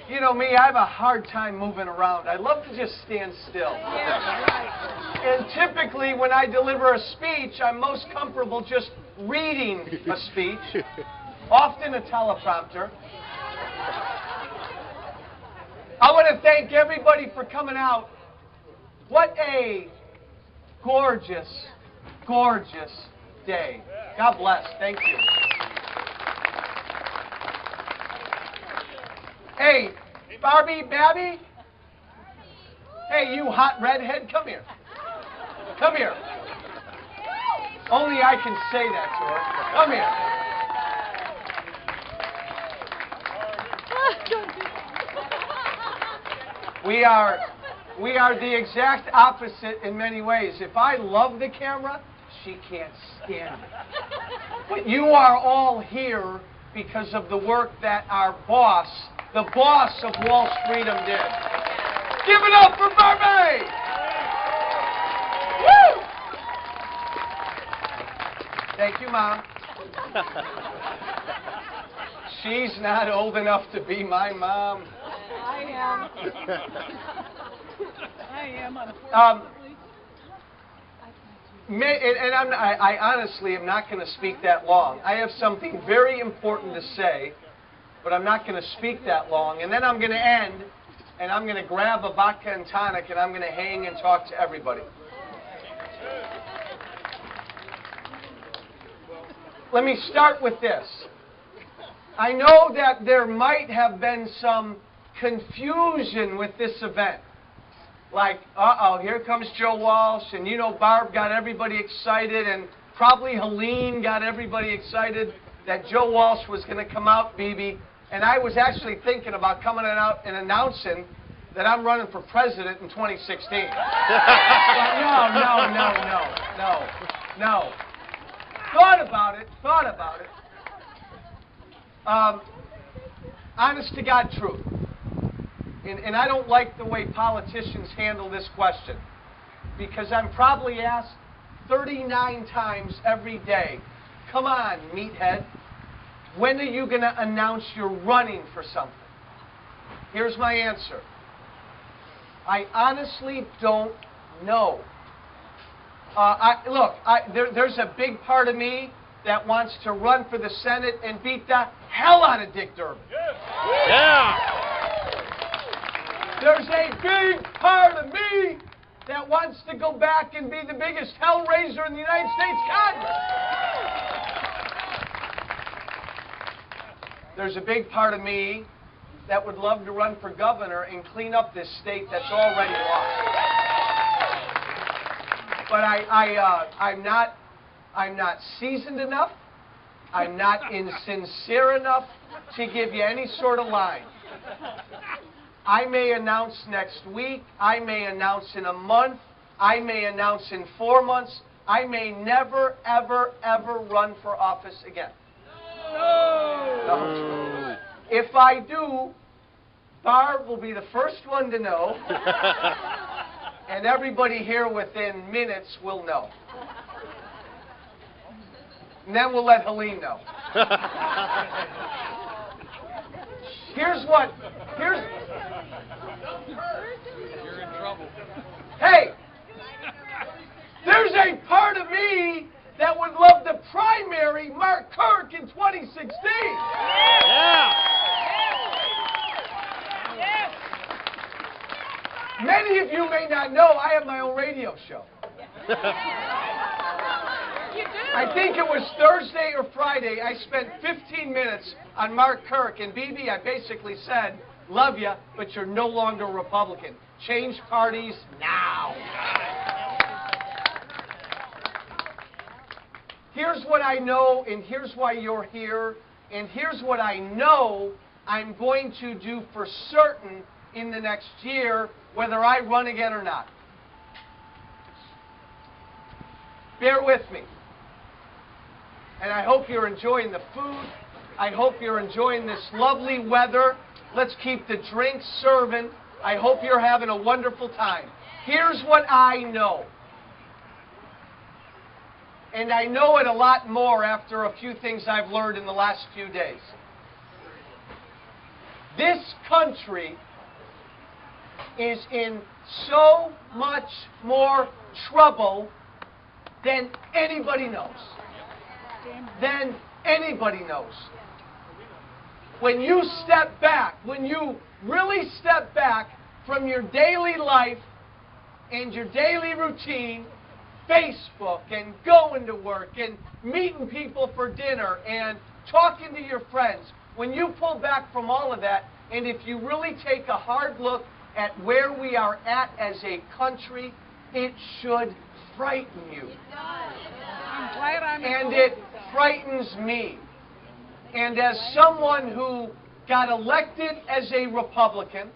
You know me, I have a hard time moving around. I love to just stand still. And typically when I deliver a speech, I'm most comfortable just reading a speech, often a teleprompter. I want to thank everybody for coming out. What a gorgeous, gorgeous day. God bless. Thank you. Hey, Barbie, Babby? Hey, you hot redhead, come here. Come here. Only I can say that to her. Come here. We are the exact opposite in many ways. If I love the camera, she can't stand it. But you are all here because of the work that our boss, the boss of Walsh Freedom, did. Give it up for Barbie! Woo! Thank you, Mom. She's not old enough to be my mom. I am. I am, unfortunately. I honestly am not going to speak that long. I have something very important to say, but I'm not going to speak that long. And then I'm going to end, and I'm going to grab a vodka and tonic, and I'm going to hang and talk to everybody. Let me start with this. I know that there might have been some confusion with this event. Like, uh-oh, here comes Joe Walsh, and you know Barb got everybody excited, and probably Helene got everybody excited that Joe Walsh was going to come out, BB. And I was actually thinking about coming out and announcing that I'm running for president in 2016. But no. Thought about it. Honest to God truth. And I don't like the way politicians handle this question, because I'm probably asked 39 times every day, come on, meathead, when are you going to announce you're running for something? Here's my answer. I honestly don't know. There's a big part of me that wants to run for the Senate and beat the hell out of Dick Durbin. Yeah. There's a big part of me that wants to go back and be the biggest hellraiser in the United States Congress. There's a big part of me that would love to run for governor and clean up this state that's already lost. But I'm not seasoned enough. I'm not insincere enough to give you any sort of line. I may announce next week. I may announce in a month. I may announce in 4 months. I may never, ever, ever run for office again. No. If I do, Barb will be the first one to know, and everybody here within minutes will know. And then we'll let Helene know. You're in trouble. Hey, there's a part of me that would love to primary Mark Kirk in 2016. Yeah. Many of you may not know I have my own radio show. I think it was Thursday or Friday, I spent 15 minutes on Mark Kirk, and BB, I basically said, love you, but you're no longer a Republican. Change parties now. Here's what I know, and here's why you're here, and here's what I know I'm going to do for certain in the next year, whether I run again or not. Bear with me. And I hope you're enjoying the food. I hope you're enjoying this lovely weather. Let's keep the drinks serving. I hope you're having a wonderful time. Here's what I know. And I know it a lot more after a few things I've learned in the last few days. This country is in so much more trouble than anybody knows. Than anybody knows. When you step back, when you really step back from your daily life and your daily routine, Facebook and going to work and meeting people for dinner and talking to your friends, when you pull back from all of that, and if you really take a hard look at where we are at as a country, it should frighten you. And it frightens me. And as someone who got elected as a Republican,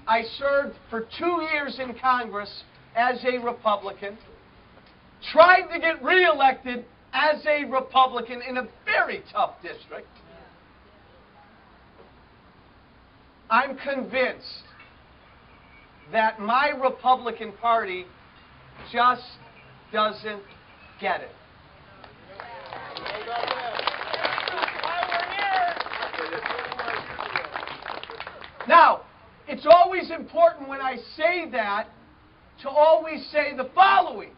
I served for 2 years in Congress as a Republican, tried to get reelected as a Republican in a very tough district. I'm convinced that my Republican Party just doesn't get it. Now, it's always important when I say that to always say the following.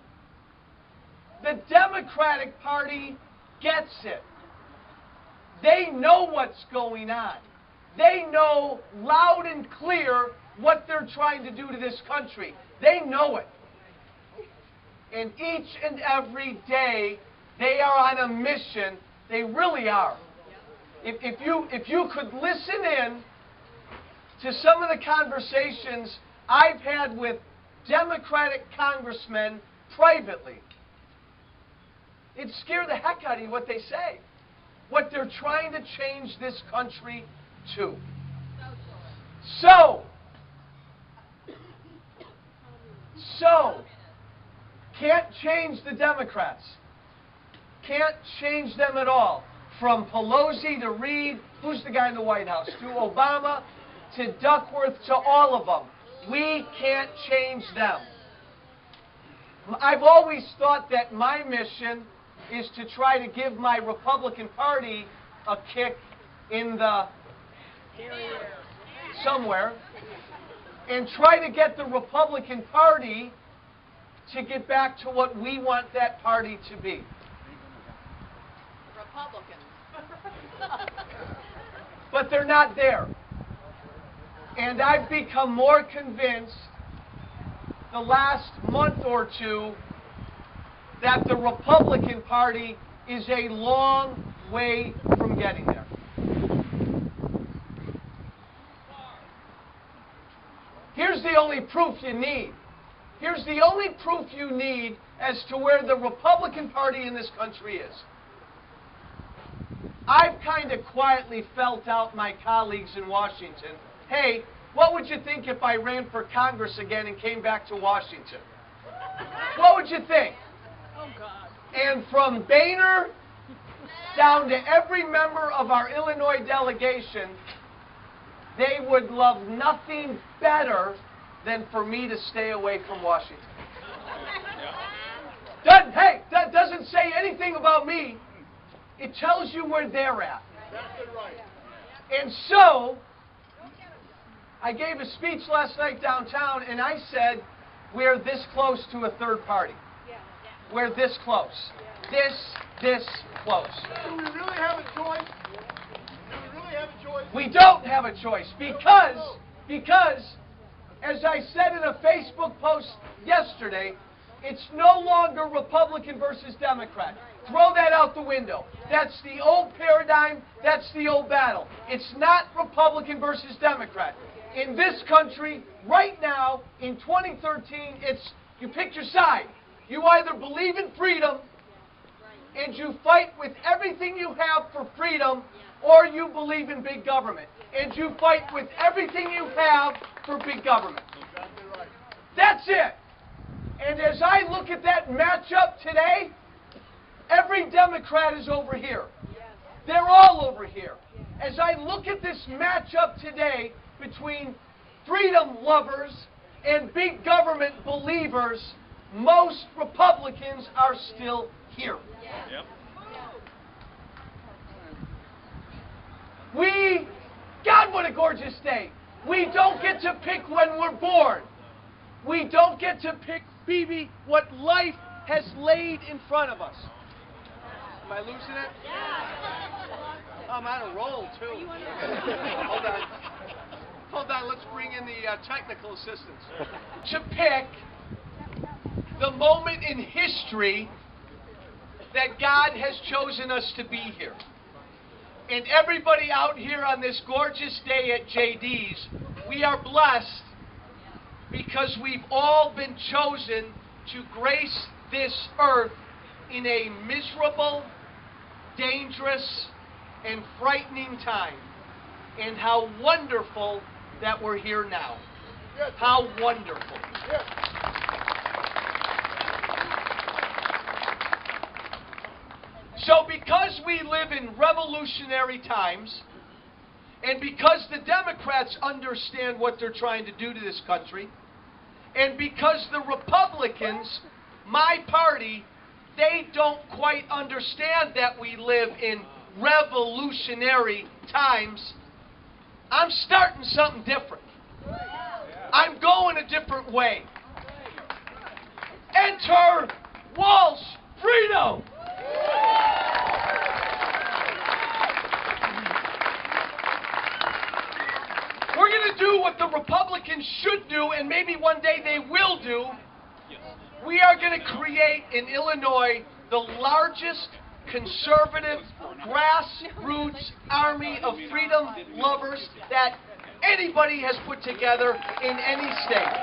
The Democratic Party gets it. They know what's going on. They know loud and clear what they're trying to do to this country. They know it. And each and every day, they are on a mission. They really are. If you could listen in to some of the conversations I've had with Democratic congressmen privately, it'd scare the heck out of you what they say, what they're trying to change this country to. So, can't change the Democrats. Can't change them at all. From Pelosi to Reid, who's the guy in the White House, to Obama, to Duckworth, to all of them. We can't change them. I've always thought that my mission is to try to give my Republican Party a kick in the somewhere and try to get the Republican Party to get back to what we want that party to be. Republicans. But they're not there. And I've become more convinced the last month or two that the Republican Party is a long way from getting there. Here's the only proof you need. Here's the only proof you need as to where the Republican Party in this country is. I've kind of quietly felt out my colleagues in Washington. Hey, what would you think if I ran for Congress again and came back to Washington? What would you think? Oh, God. And from Boehner down to every member of our Illinois delegation, they would love nothing better than for me to stay away from Washington. That doesn't say anything about me. It tells you where they're at. And so, I gave a speech last night downtown, and I said, we're this close to a third party. We're this close. This close. Do we really have a choice? Do we really have a choice? We don't have a choice because, as I said in a Facebook post yesterday, it's no longer Republican versus Democrat. Throw that out the window. That's the old paradigm. That's the old battle. It's not Republican versus Democrat. In this country, right now, in 2013, it's you pick your side. You either believe in freedom and you fight with everything you have for freedom, or you believe in big government and you fight with everything you have for big government. That's it. And as I look at that matchup today, every Democrat is over here. They're all over here. As I look at this matchup today between freedom lovers and big government believers, most Republicans are still here. We God, what a gorgeous day. We don't get to pick when we're born. We don't get to pick, Phoebe, what life has laid in front of us. Am I losing it? I'm on a roll, too. Hold on. Hold on, let's bring in the technical assistants. To pick the moment in history that God has chosen us to be here. And everybody out here on this gorgeous day at JD's, we are blessed because we've all been chosen to grace this earth in a miserable, dangerous, and frightening time. And how wonderful that we're here now. How wonderful. So because we live in revolutionary times, and because the Democrats understand what they're trying to do to this country, and because the Republicans, my party, they don't quite understand that we live in revolutionary times, I'm starting something different. I'm going a different way. Enter Walsh Freedom! We're going to do what the Republicans should do, and maybe one day they will do. We are going to create in Illinois the largest conservative grassroots army of freedom lovers that anybody has put together in any state.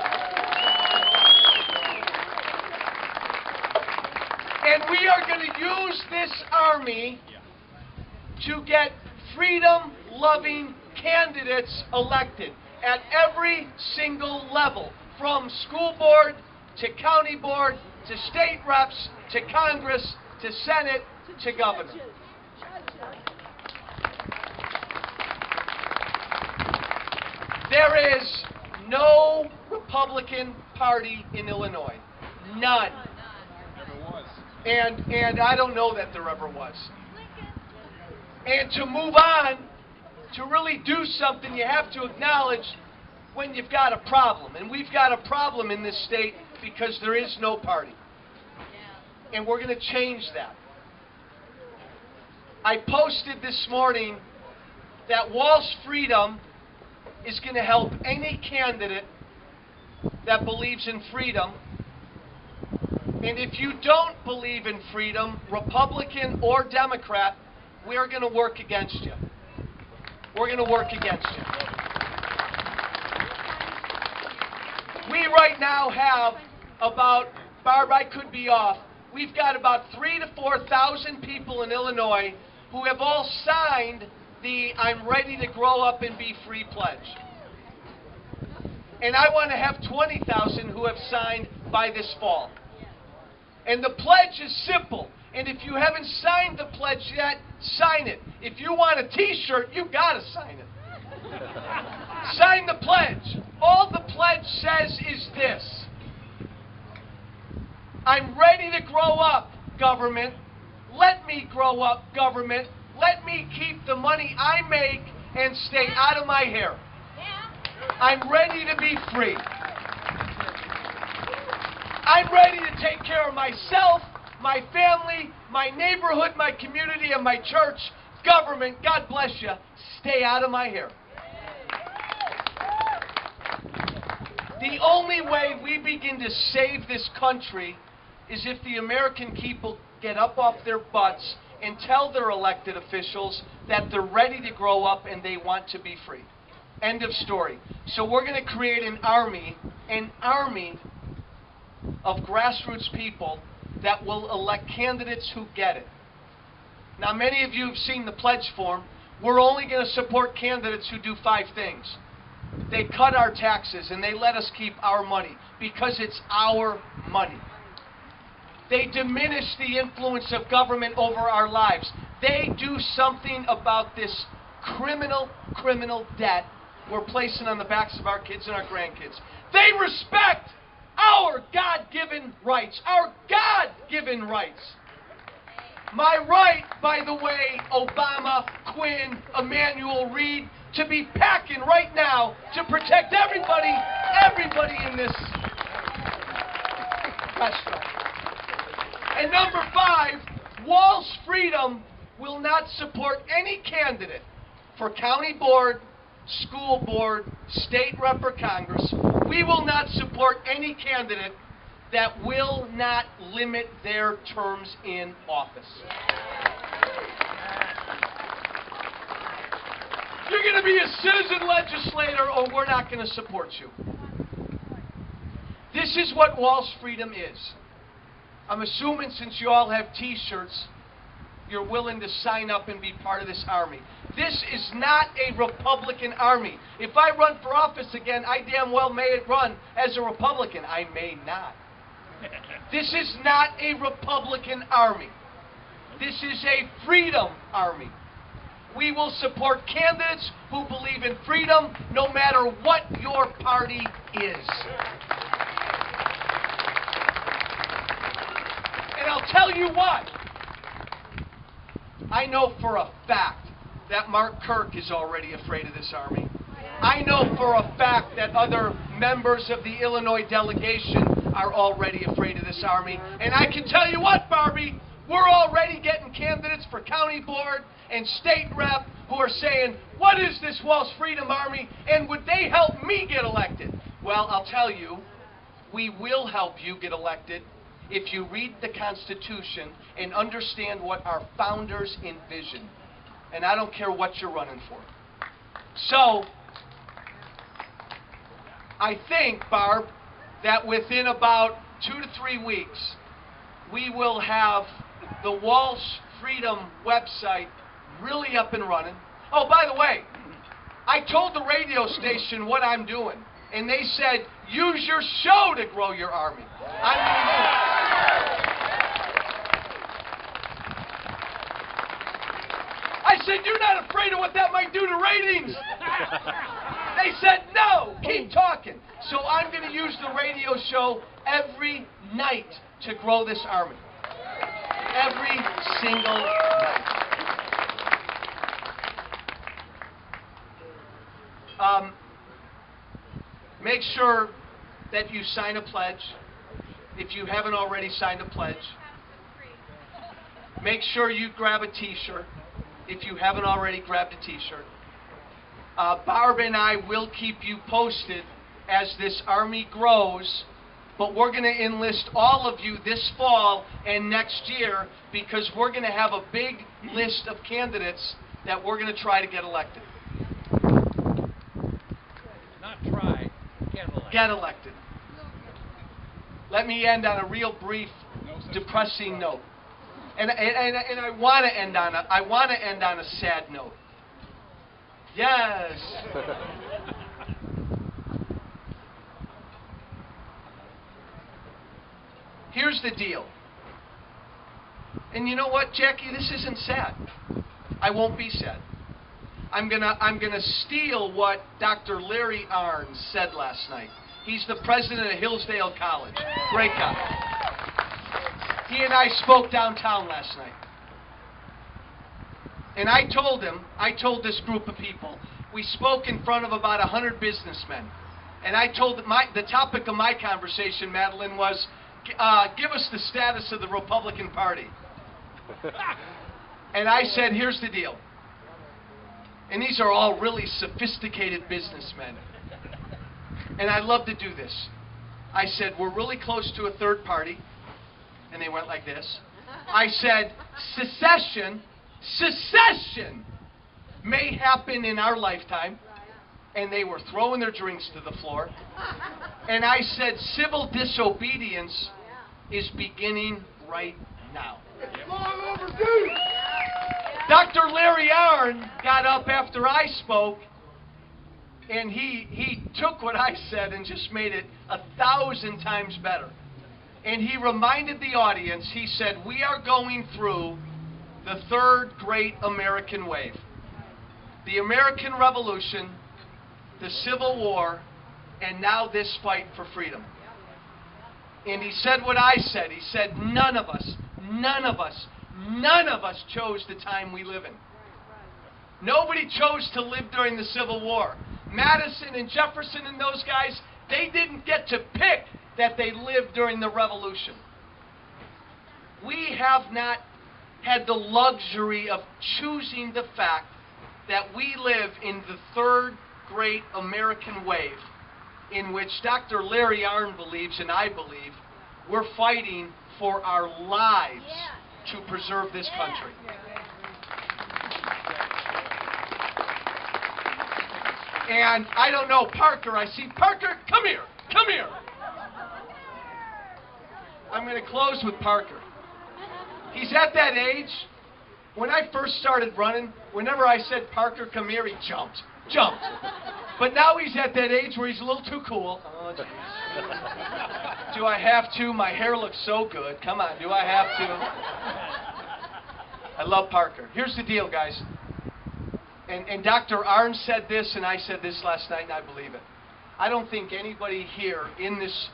And we are going to use this army to get freedom-loving candidates elected at every single level, from school board to county board to state reps to Congress to Senate to governor. There is no Republican Party in Illinois. None. And I don't know that there ever was. And to move on, to really do something, you have to acknowledge when you've got a problem. And we've got a problem in this state because there is no party. And we're going to change that. I posted this morning that Walsh Freedom is going to help any candidate that believes in freedom. And if you don't believe in freedom, Republican or Democrat, we are going to work against you. We're going to work against you. We right now have about, Barb, I could be off, we've got about 3,000 to 4,000 people in Illinois who have all signed the I'm ready to grow up and be free pledge. And I want to have 20,000 who have signed by this fall. And the pledge is simple. And if you haven't signed the pledge yet, sign it. If you want a t-shirt, you got to sign it. Sign the pledge. All the pledge says is this: I'm ready to grow up, government. Let me grow up, government. Let me keep the money I make and stay out of my hair. I'm ready to be free. I'm ready to take care of myself, my family, my neighborhood, my community, and my church. Government, God bless you, stay out of my hair. The only way we begin to save this country is if the American people get up off their butts and tell their elected officials that they're ready to grow up and they want to be free. End of story. So we're going to create an army of grassroots people that will elect candidates who get it. Now, many of you have seen the pledge form. We're only going to support candidates who do 5 things. They cut our taxes and they let us keep our money because it's our money. They diminish the influence of government over our lives. They do something about this criminal debt we're placing on the backs of our kids and our grandkids. They respect our God-given rights. Our God-given rights. My right, by the way, Obama, Quinn, Emanuel, Reed, to be packing right now to protect everybody in this restaurant. And number 5, Walsh Freedom will not support any candidate for county board, school board, state rep, or Congress. We will not support any candidate that will not limit their terms in office. You're going to be a citizen legislator or we're not going to support you. This is what Walsh Freedom is. I'm assuming since you all have T-shirts, you're willing to sign up and be part of this army. This is not a Republican army. If I run for office again, I damn well may run as a Republican. I may not. This is not a Republican army. This is a freedom army. We will support candidates who believe in freedom no matter what your party is. And I'll tell you what. I know for a fact that Mark Kirk is already afraid of this army. I know for a fact that other members of the Illinois delegation are already afraid of this army. And I can tell you what, Barbie, we're already getting candidates for county board and state rep who are saying, what is this Walsh Freedom Army and would they help me get elected? Well, I'll tell you, we will help you get elected if you read the Constitution and understand what our founders envisioned. And I don't care what you're running for. So, I think, Barb, that within about 2 to 3 weeks, we will have the Walsh Freedom website really up and running. Oh, by the way, I told the radio station what I'm doing, and they said, use your show to grow your army. I'm going to do it. I said, you're not afraid of what that might do to ratings. They said, no, keep talking. So I'm going to use the radio show every night to grow this army. Every single night. Make sure that you sign a pledge. If you haven't already signed a pledge. Make sure you grab a T-shirt. If you haven't already grabbed a T-shirt. Barb and I will keep you posted as this army grows, but we're going to enlist all of you this fall and next year because we're going to have a big list of candidates that we're going to try to get elected. Not try, get elected. Get elected. Let me end on a real brief, depressing note. And I want to end on a sad note. Yes. Here's the deal. And you know what, Jackie? This isn't sad. I won't be sad. I'm gonna steal what Dr. Larry Arns said last night. He's the president of Hillsdale College. Great guy. He and I spoke downtown last night. And I told this group of people, we spoke in front of about 100 businessmen. And I told the topic of my conversation, Madeline, was, give us the status of the Republican Party. And I said, here's the deal. And these are all really sophisticated businessmen. And I love to do this. I said, we're really close to a third party. And they went like this. I said, secession may happen in our lifetime. And they were throwing their drinks to the floor. And I said, civil disobedience is beginning right now. Long overdue. Dr. Larry Arn got up after I spoke, and he took what I said and just made it 1,000 times better. And he reminded the audience, he said, we are going through the third great American wave. The American Revolution, the Civil War, and now this fight for freedom. And he said what I said. He said, none of us chose the time we live in. Nobody chose to live during the Civil War. Madison and Jefferson and those guys, they didn't get to pick that they lived during the Revolution. We have not had the luxury of choosing the fact that we live in the third great American wave, in which Dr. Larry Arnn believes, and I believe, we're fighting for our lives to preserve this country. And I don't know, Parker, I see Parker, come here, come here. I'm going to close with Parker. He's at that age. When I first started running, whenever I said, Parker, come here, he jumped. But now he's at that age where he's a little too cool. Oh, jeez. Do I have to? My hair looks so good. Come on, do I have to? I love Parker. Here's the deal, guys. And Dr. Arnn said this, and I said this last night, and I believe it. I don't think anybody here in this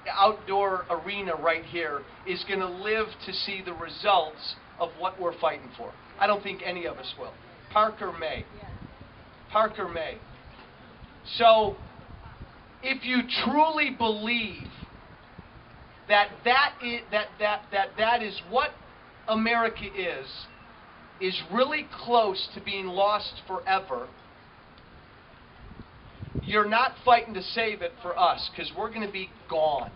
outdoor arena right here is going to live to see the results of what we're fighting for. I don't think any of us will. Parker may. Parker may. So, if you truly believe that that is what America is really close to being lost forever, you're not fighting to save it for us, because we're going to be gone.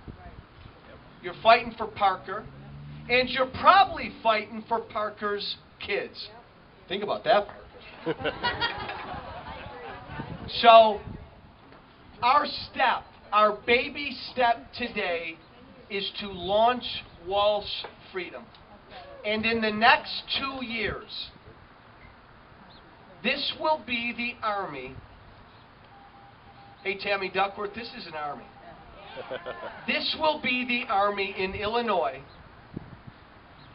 You're fighting for Parker, and you're probably fighting for Parker's kids. Think about that, Parker. So, our baby step today is to launch Walsh Freedom. And in the next 2 years, this will be the army. Hey, Tammy Duckworth, this is an army. This will be the army in Illinois.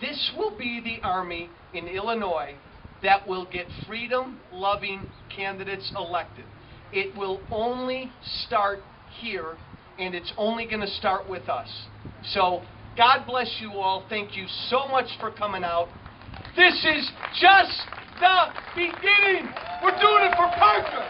This will be the army in Illinois that will get freedom-loving candidates elected. It will only start here, and it's only going to start with us. So, God bless you all. Thank you so much for coming out. This is just the beginning. We're doing it for Parker.